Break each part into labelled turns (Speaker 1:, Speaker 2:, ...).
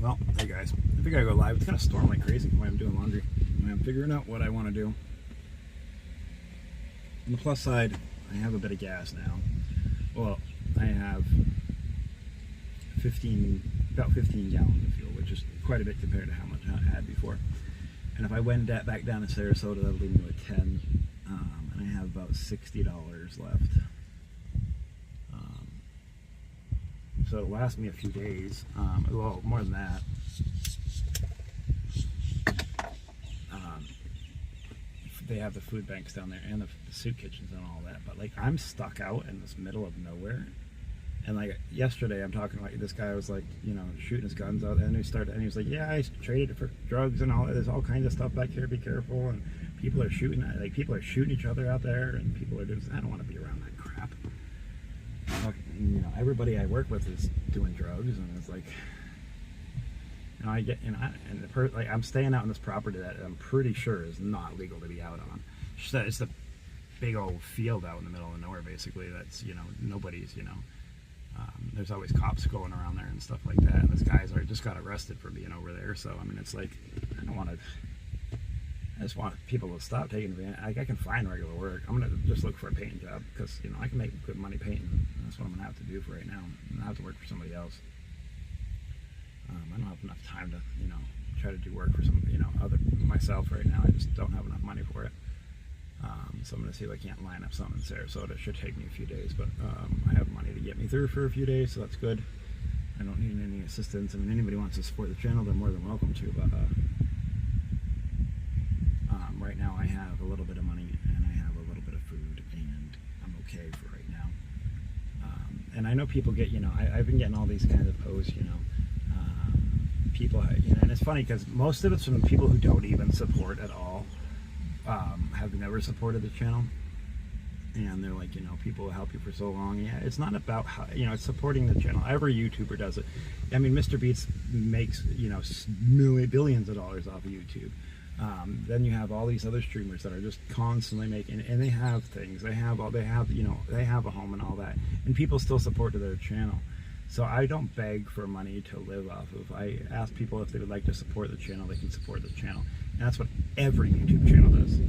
Speaker 1: Well, hey guys, I think I go live. It's gonna storm like crazy when I'm doing laundry. When I'm figuring out what I want to do. On the plus side, I have a bit of gas now. Well, I have about 15 gallons of fuel, which is quite a bit compared to how much I had before. And if I went back down to Sarasota, that'll leave me with 10, and I have about $60 left. So it'll last me a few days. Well, more than that. They have the food banks down there and the soup kitchens and all that. But like, I'm stuck out in this middle of nowhere. And like yesterday, I'm talking like this guy was like, you know, shooting his guns out, and he was like, yeah, I traded it for drugs and all. There's all kinds of stuff back here. Be careful. And people are shooting each other out there, and people are doing. I don't want to be around that crap. You know, everybody I work with is doing drugs, and it's like, you know, I get, you know, like I'm staying out on this property that I'm pretty sure is not legal to be out on. It's the big old field out in the middle of nowhere, basically. That's, you know, nobody's, you know, there's always cops going around there and stuff like that. And this guy's just got arrested for being over there. So I mean, it's like, I just want people to stop taking advantage. I can find regular work. I'm gonna just look for a painting job because, you know, I can make good money painting. That's what I'm gonna have to do for right now. I'm gonna have to work for somebody else. I don't have enough time to, you know, try to do work for some, you know, myself right now. I just don't have enough money for it. So I'm gonna see if I can't line up something in Sarasota. It should take me a few days, but I have money to get me through for a few days, so that's good. I don't need any assistance. I mean, anybody wants to support the channel, they're more than welcome to. But right now I have a little bit of money and I have a little bit of food, and I'm okay for right now. And I know people get, you know, I've been getting all these kinds of posts, you know, people, you know, and it's funny because most of it's from people who don't even support at all, have never supported the channel, and they're like, you know, people will help you for so long. Yeah, it's not about how, you know, it's supporting the channel. Every YouTuber does it. I mean, Mr. Beats makes, you know, billions of dollars off of YouTube. Then you have all these other streamers that are just constantly making, and they have things, they have, you know, they have a home and all that, and people still support their channel. So I don't beg for money to live off of. I ask people if they would like to support the channel, they can support the channel. And that's what every YouTube channel does.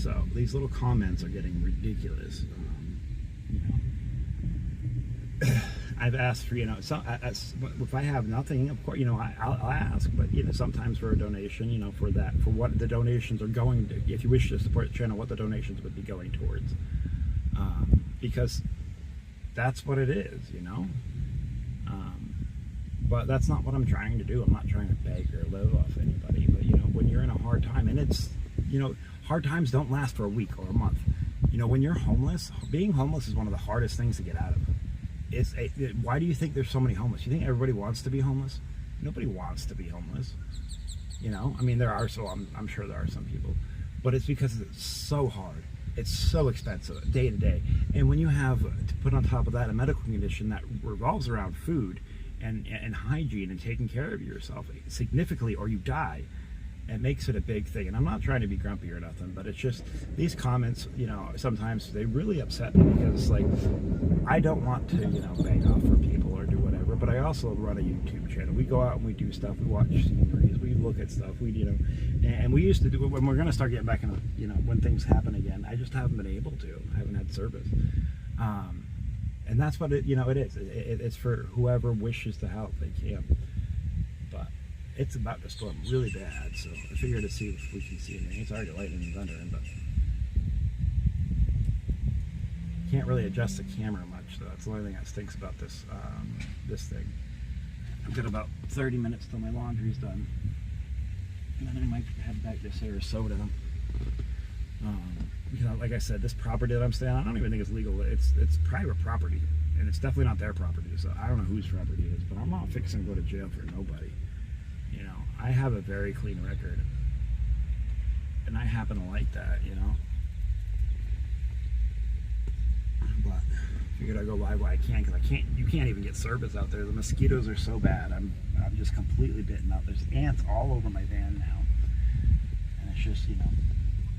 Speaker 1: So these little comments are getting ridiculous. You know, I've asked for, you know, if I have nothing, of course, you know, I'll ask, but, you know, sometimes for a donation, you know, for what the donations are going to, if you wish to support the channel, what the donations would be going towards. Because that's what it is, you know. But that's not what I'm trying to do. I'm not trying to beg or live off anybody. But, you know, when you're in a hard time, and it's, you know, hard times don't last for a week or a month. You know, when you're homeless, being homeless is one of the hardest things to get out of. Why do you think there's so many homeless? You think everybody wants to be homeless? Nobody wants to be homeless. You know, I mean, there are, so I'm sure there are some people, but it's because it's so hard. It's so expensive day to day. And when you have to put on top of that a medical condition that revolves around food and hygiene and taking care of yourself significantly, or you die, it makes it a big thing. And I'm not trying to be grumpy or nothing, but it's just these comments, you know, sometimes they really upset me, because like, I don't want to, you know, beg off for people or do whatever, but I also run a YouTube channel. We go out and we do stuff, we watch sceneries, we look at stuff, we, you know, and we used to do it when we're going to start getting back into, you know, when things happen again. I just haven't been able to. I haven't had service. And that's what it, you know, it is. It's for whoever wishes to help, they can. But it's about to storm really bad, so I figured to see if we can see anything. It's already lightning and thunder, but can't really adjust the camera much, though. That's the only thing that stinks about this this thing. I've got about 30 minutes till my laundry's done, and then I might head back to Sarasota. You know, like I said, this property that I'm staying on, I don't even think it's legal. It's private property, and it's definitely not their property. So I don't know whose property it is, but I'm not fixing to go to jail for nobody. You know, I have a very clean record, and I happen to like that, you know. But I figured I'd go live while I can, because you can't even get service out there. The mosquitoes are so bad. I'm just completely bitten up. There's ants all over my van now, and it's just, you know,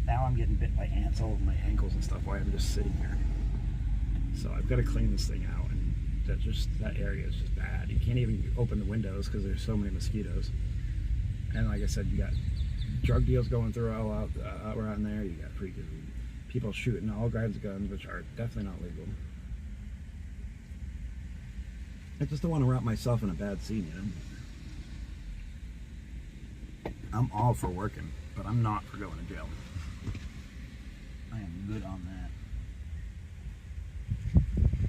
Speaker 1: now I'm getting bit by ants all over my ankles and stuff while I'm just sitting here. So I've got to clean this thing out and that area is just bad. You can't even open the windows because there's so many mosquitoes. And like I said, you got drug deals going through all out around there. You got freaking people shooting all kinds of guns, which are definitely not legal. I just don't want to wrap myself in a bad scene, you know? I'm all for working, but I'm not for going to jail. I am good on that.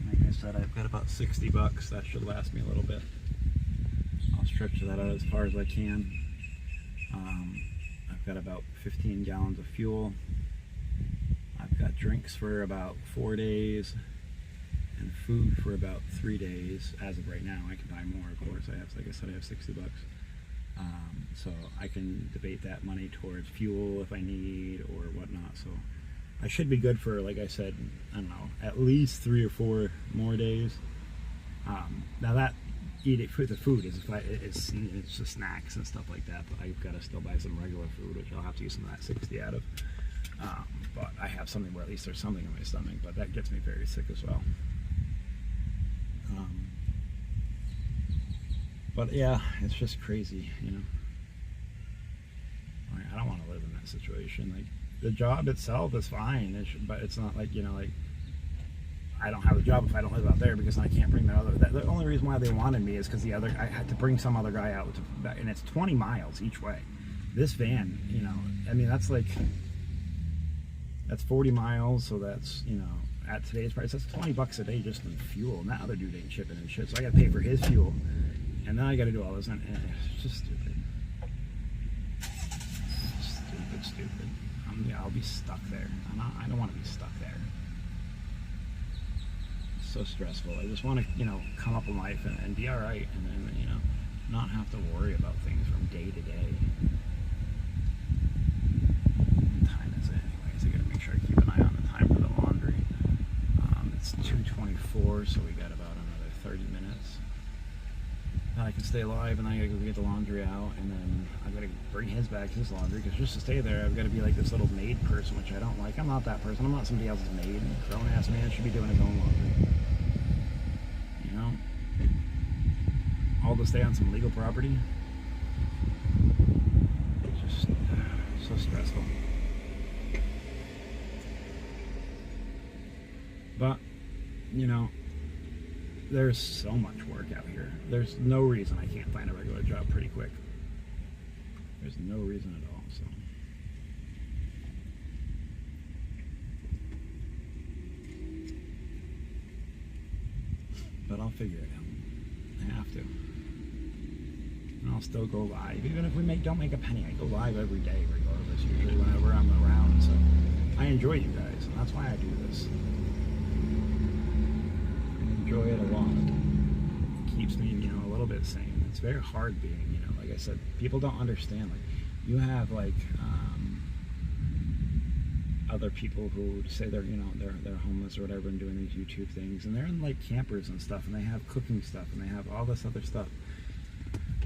Speaker 1: Like I said, I've got about 60 bucks. That should last me a little bit. I'll stretch that out as far as I can. I've got about 15 gallons of fuel. I've got drinks for about 4 days and food for about 3 days. As of right now, I can buy more, of course. Like I said, I have 60 bucks. So I can debate that money towards fuel if I need or whatnot. So I should be good for, like I said, I don't know, at least 3 or 4 more days. Now that the food is it's just snacks and stuff like that, but I've got to still buy some regular food, which I'll have to use some of that 60 out of. But I have something where at least there's something in my stomach, but that gets me very sick as well. But yeah, it's just crazy, you know. I don't want to live in that situation. Like, the job itself is fine, but it's not like, you know, like, I don't have a job if I don't live out there because I can't bring the only reason why they wanted me is because I had to bring some other guy out, and it's 20 miles each way. This van, you know, I mean, that's 40 miles, so that's, you know, at today's price, that's 20 bucks a day just in fuel, and that other dude ain't shipping and shit, so I gotta pay for his fuel, and then I gotta do all this, and it's just stupid. Stupid. I'll be stuck there. I don't want to be stuck there. It's so stressful. I just want to, you know, come up in life and be alright, and then, you know, not have to worry about things from day to day. What time is it anyways? I gotta make sure I keep an eye on the time for the laundry. It's 2:24, so we got about another 30 minutes. I can stay alive, and then I gotta go get the laundry out, and then I gotta bring his back, his laundry, because just to stay there, I've gotta be like this little maid person, which I don't like. I'm not that person. I'm not somebody else's maid. A grown-ass man should be doing his own laundry. You know? All to stay on some legal property. It's just so stressful. But, you know, there's so much work out here. There's no reason I can't find a regular job pretty quick. There's no reason at all, so. But I'll figure it out. I have to. And I'll still go live. Even if we don't make a penny, I go live every day regardless, usually whenever I'm around. So I enjoy you guys, and that's why I do this. Enjoy it a lot. It keeps me, you know, a little bit sane. It's very hard being, you know, like I said, people don't understand. Like, you have like other people who say they're, you know, they're homeless or whatever and doing these YouTube things, and they're in like campers and stuff, and they have cooking stuff, and they have all this other stuff.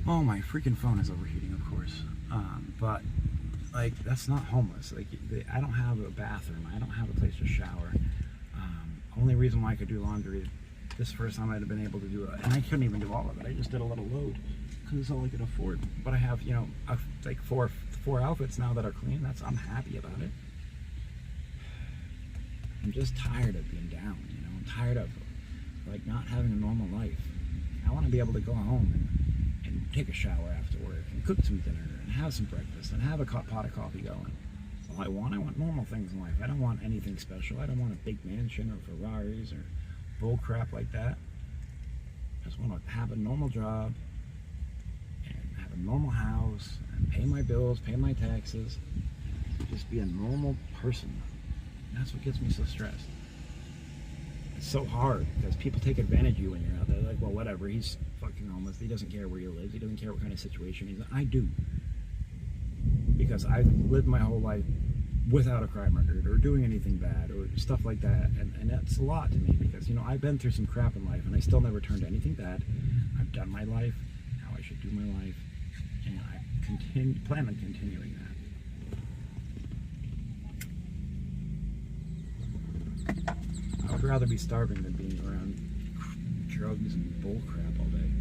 Speaker 1: Oh, my freaking phone is overheating, of course. But like, that's not homeless. Like, I don't have a bathroom. I don't have a place to shower. Only reason why I could do laundry. This first time I'd have been able to do it, and I couldn't even do all of it. I just did a little load because it's all I could afford. But I have, you know, like four outfits now that are clean. I'm happy about it. I'm just tired of being down, you know. I'm tired of like not having a normal life. I want to be able to go home and take a shower after work and cook some dinner and have some breakfast and have a pot of coffee going. That's all I want. I want normal things in life. I don't want anything special. I don't want a big mansion or Ferraris or bull crap like that. I just want to have a normal job and have a normal house and pay my bills, pay my taxes, just be a normal person. That's what gets me so stressed. It's so hard because people take advantage of you when you're out there. They're like, well, whatever, he's fucking homeless. He doesn't care where he lives. He doesn't care what kind of situation he's in. I do. Because I've lived my whole life without a crime record or doing anything bad or stuff like that, and that's a lot to me because, you know, I've been through some crap in life and I still never turned anything bad. I've done my life how I should do my life, and I plan on continuing that. I would rather be starving than being around drugs and bull crap all day.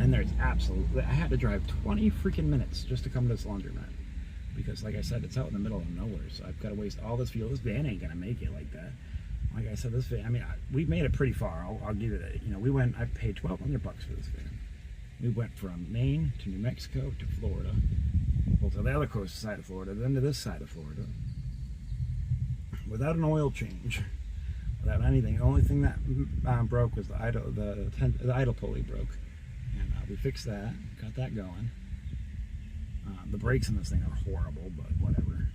Speaker 1: And there's absolutely, I had to drive 20 freaking minutes just to come to this laundromat. Because like I said, it's out in the middle of nowhere, so I've got to waste all this fuel. This van ain't gonna make it like that. Like I said, this van, I mean, we made it pretty far. I'll give it a, you know, I paid $1,200 for this van. We went from Maine to New Mexico to Florida, well, to the other coast side of Florida, then to this side of Florida, without an oil change, without anything. The only thing that broke was the idle pulley broke, and we fixed that, got that going. The brakes in this thing are horrible, but whatever.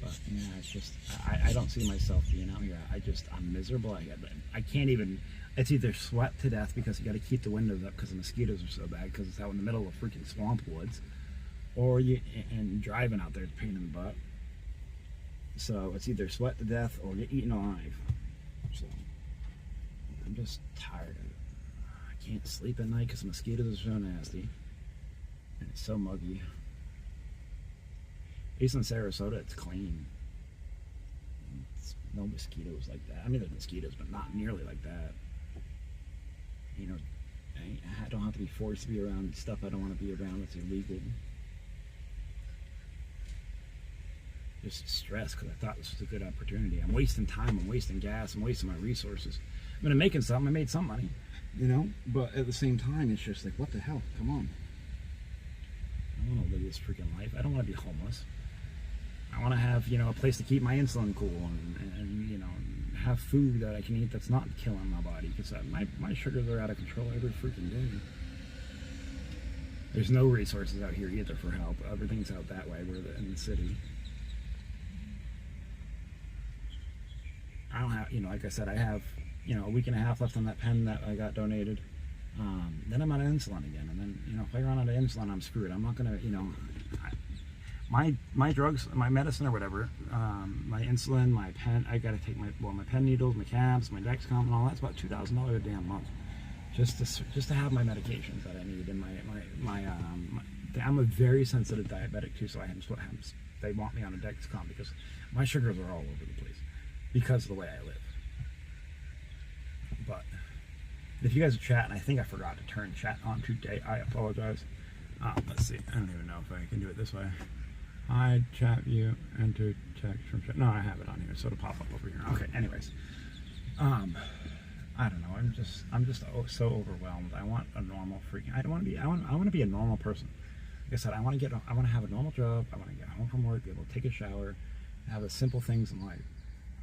Speaker 1: But yeah, it's just, I don't see myself being out here. I'm miserable. I can't even, it's either sweat to death because you got to keep the windows up because the mosquitoes are so bad because it's out in the middle of freaking swamp woods, or and driving out there is a pain in the butt. So it's either sweat to death or get eaten alive. So I'm just tired of it. I can't sleep at night because the mosquitoes are so nasty and it's so muggy. At least in Sarasota, it's clean. It's no mosquitoes like that. I mean, there's mosquitoes, but not nearly like that. You know, I don't have to be forced to be around stuff I don't want to be around that's illegal. Just stressed because I thought this was a good opportunity. I'm wasting time, I'm wasting gas, I'm wasting my resources. I mean, I'm making something, I made some money, you know, but at the same time, it's just like, what the hell? Come on. I don't want to live this freaking life. I don't want to be homeless. I want to have, you know, a place to keep my insulin cool and you know, have food that I can eat that's not killing my body, because my sugars are out of control every freaking day. There's no resources out here either for help. Everything's out that way. We're in the city. I don't have, you know, like I said, I have, you know, a week and a half left on that pen that I got donated. Then I'm out of insulin again, and then, you know, if I run out of insulin, I'm screwed. I'm not gonna, you know, my drugs, my medicine or whatever, my insulin, my pen, I gotta take my pen needles, my cabs, my Dexcom, and all that's about $2,000 a damn month, just to have my medications that I need. And I'm a very sensitive diabetic too, so they want me on a Dexcom because my sugars are all over the place because of the way I live. But if you guys are chatting, I think I forgot to turn chat on today. I apologize. Let's see. I don't even know if I can do it this way. Hi, chat view, enter text from chat. No, I have it on here, so it'll pop up over here. Okay, anyways. I don't know. I'm just so overwhelmed. I want a normal I want to be a normal person. Like I said, I want to have a normal job. I want to get home from work, be able to take a shower, have the simple things in life.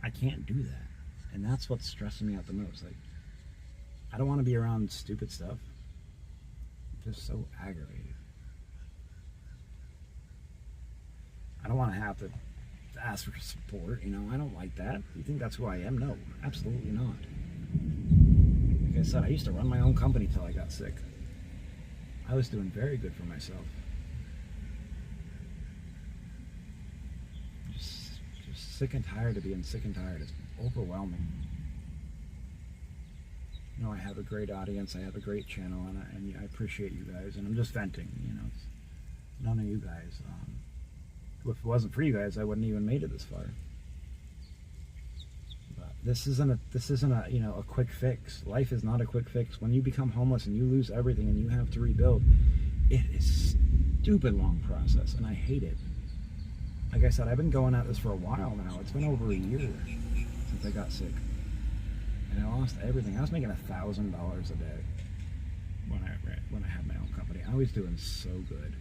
Speaker 1: I can't do that. And that's what's stressing me out the most. Like, I don't want to be around stupid stuff. I'm just so aggravated. I don't want to have to ask for support, you know. I don't like that. You think that's who I am? No, absolutely not. Like I said, I used to run my own company till I got sick. I was doing very good for myself. Just sick and tired of being sick and tired. It's overwhelming. You know, I have a great audience, I have a great channel, and I appreciate you guys, and I'm just venting, you know. It's none of you guys. If it wasn't for you guys, I wouldn't even made it this far. But this isn't a you know, a quick fix. Life is not a quick fix. When you become homeless and you lose everything and you have to rebuild, it is a stupid long process, and I hate it. Like I said, I've been going at this for a while now. It's been over a year since I got sick. And I lost everything. I was making $1,000 a day when I had my own company. I was doing so good.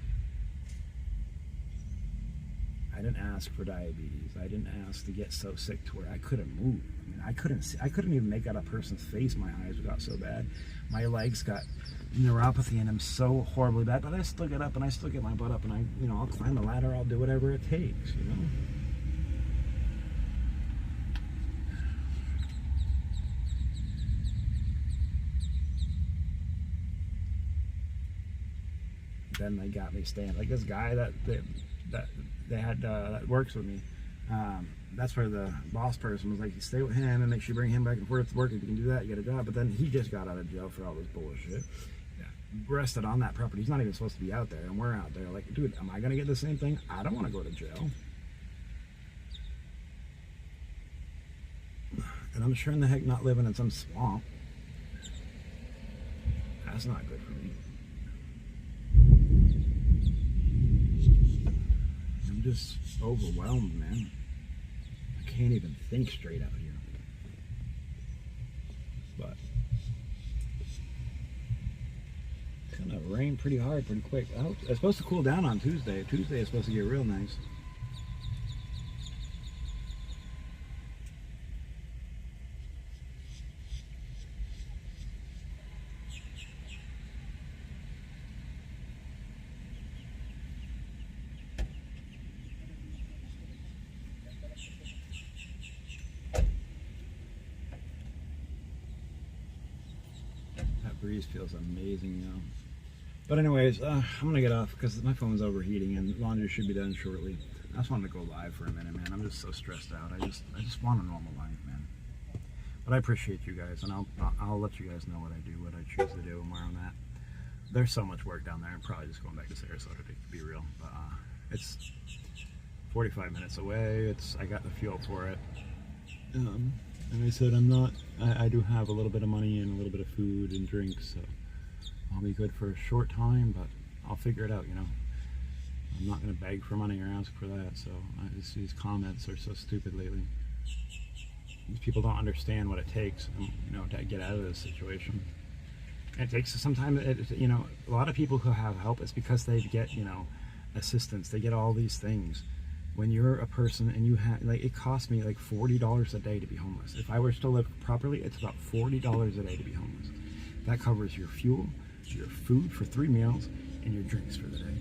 Speaker 1: I didn't ask for diabetes. I didn't ask to get so sick to where I couldn't move. I mean, I couldn't even make out a person's face. My eyes got so bad. My legs got neuropathy in them so horribly bad. But I still get up and I still get my butt up, and I'll climb the ladder. I'll do whatever it takes, you know. Then they got me staying. Like this guy that works with me. That's where the boss person was like, you stay with him and make sure you bring him back and forth to work. If you can do that, you get a job. But then he just got out of jail for all this bullshit. Yeah. arrested on that property. He's not even supposed to be out there, and we're out there. Like, dude, am I gonna get the same thing? I don't want to go to jail. And I'm sure in the heck not living in some swamp. That's not good for me. I'm just overwhelmed, man. I can't even think straight out here. But it's gonna rain pretty hard, pretty quick. It's supposed to cool down on Tuesday. Tuesday is supposed to get real nice. Breeze feels amazing now. But anyways, I'm gonna get off because my phone's overheating and laundry should be done shortly. I just wanted to go live for a minute, man. I'm just so stressed out. I just want a normal life, man. But I appreciate you guys, and I'll let you guys know what I do, what I choose to do, and where I'm at. There's so much work down there. I'm probably just going back to Sarasota to be real. But it's 45 minutes away. I got the fuel for it. And I said I do have a little bit of money and a little bit of food and drinks, so I'll be good for a short time, but I'll figure it out, you know. I'm not going to beg for money or ask for that, so these comments are so stupid lately. These people don't understand what it takes, you know, to get out of this situation. It takes sometimes, you know, a lot of people who have help, it's because they get, you know, assistance, they get all these things. When you're a person and you have, like, it costs me like $40 a day to be homeless. If I were to live properly, it's about $40 a day to be homeless. That covers your fuel, your food for 3 meals, and your drinks for the day.